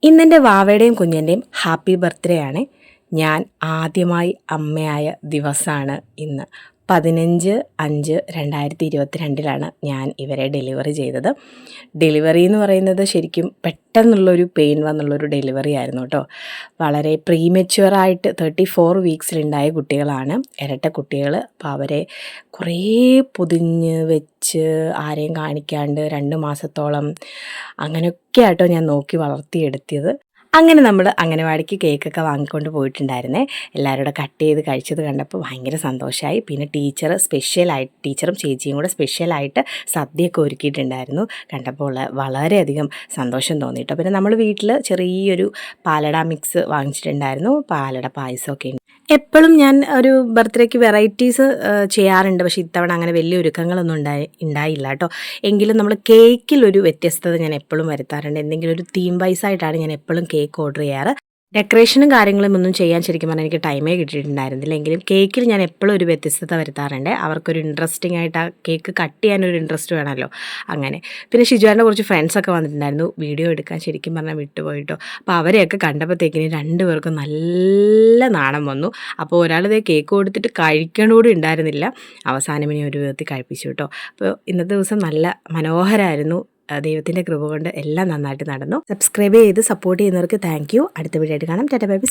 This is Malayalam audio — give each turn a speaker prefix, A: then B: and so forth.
A: ഇന്നെൻ്റെ വാവയുടെയും കുഞ്ഞിൻ്റെയും ഹാപ്പി ബർത്ത്ഡേ ആണ്. ഞാൻ ആദ്യമായി അമ്മയായ ദിവസമാണ് ഇന്ന്. 15/5/2022 ഞാൻ ഇവരെ ഡെലിവറി ചെയ്തത്. ഡെലിവറി എന്ന് പറയുന്നത് ശരിക്കും പെട്ടെന്നുള്ളൊരു പെയിൻ വന്നുള്ളൊരു ഡെലിവറി ആയിരുന്നു കേട്ടോ. വളരെ പ്രീമെച്വറായിട്ട് 34 വീക്സിലുണ്ടായ കുട്ടികളാണ്, ഇരട്ട കുട്ടികൾ. അപ്പോൾ അവരെ കുറേ പൊതിഞ്ഞ് വെച്ച് ആരെയും കാണിക്കാണ്ട് 2 മാസത്തോളം അങ്ങനെയൊക്കെ ആയിട്ടോ ഞാൻ നോക്കി വളർത്തിയെടുത്തത്. അങ്ങനെ നമ്മൾ അംഗനവാടിക്ക് കേക്കൊക്കെ വാങ്ങിക്കൊണ്ട് പോയിട്ടുണ്ടായിരുന്നേ. എല്ലാവരും കൂടെ കട്ട് ചെയ്ത് കഴിച്ചത് കണ്ടപ്പോൾ ഭയങ്കര സന്തോഷമായി. പിന്നെ ടീച്ചറും ചേച്ചിയും കൂടെ സ്പെഷ്യലായിട്ട് സദ്യയൊക്കെ ഒരുക്കിയിട്ടുണ്ടായിരുന്നു. കണ്ടപ്പോൾ വളരെയധികം സന്തോഷം തോന്നിയിട്ടോ. പിന്നെ നമ്മൾ വീട്ടിൽ ചെറിയൊരു പാലട മിക്സ് വാങ്ങിച്ചിട്ടുണ്ടായിരുന്നു, പാലട പായസമൊക്കെ ഉണ്ട്. എപ്പോഴും ഞാൻ ഒരു ബർത്ത്ഡേക്ക് വെറൈറ്റീസ് ചെയ്യാറുണ്ട്, പക്ഷേ ഇത്തവണ അങ്ങനെ വലിയ ഒരുക്കങ്ങളൊന്നും ഉണ്ടായില്ല കേട്ടോ. എങ്കിലും നമ്മൾ കേക്കിലൊരു വ്യത്യസ്തത ഞാൻ എപ്പോഴും വരുത്താറുണ്ട്. എന്തെങ്കിലും ഒരു തീം വൈസായിട്ടാണ് ഞാൻ എപ്പോഴും കേക്ക് ഓർഡർ ചെയ്യാറ്. ഡെക്കറേഷനും കാര്യങ്ങളും ഒന്നും ചെയ്യാൻ ശരിക്കും പറഞ്ഞാൽ എനിക്ക് ടൈമേ കിട്ടിയിട്ടുണ്ടായിരുന്നില്ല. എങ്കിലും കേക്കിൽ ഞാൻ എപ്പോഴും ഒരു വ്യത്യസ്തത വരുത്താറുണ്ട്. അവർക്കൊരു ഇൻട്രസ്റ്റിംഗ് ആയിട്ട് ആ കേക്ക് കട്ട് ചെയ്യാനൊരു ഇൻട്രസ്റ്റ് വേണമല്ലോ, അങ്ങനെ. പിന്നെ ഷിജുവിൻ്റെ കുറച്ച് ഫ്രണ്ട്സൊക്കെ വന്നിട്ടുണ്ടായിരുന്നു, വീഡിയോ എടുക്കാൻ ശരിക്കും പറഞ്ഞാൽ വിട്ടുപോയിട്ടോ. അപ്പോൾ അവരെയൊക്കെ കണ്ടപ്പോഴത്തേക്കിന് 2 പേർക്കും നല്ല നാണം വന്നു. അപ്പോൾ ഒരാളിതേ കേക്ക് കൊടുത്തിട്ട് കഴിക്കണോടും ഉണ്ടായിരുന്നില്ല. അവസാനം ഇനി ഒരു വിധത്തിൽ കഴിപ്പിച്ചു കേട്ടോ. അപ്പോൾ ഇന്നത്തെ ദിവസം നല്ല മനോഹരമായിരുന്നു. ദൈവത്തിൻ്റെ കൃപ കൊണ്ട് എല്ലാം നന്നായിട്ട് നടന്നു. സബ്സ്ക്രൈബ് ചെയ്ത് സപ്പോർട്ട് ചെയ്യുന്നവർക്ക് താങ്ക് യു. അടുത്ത വീഡിയോ ആയിട്ട് കാണാം. Tata bye bye.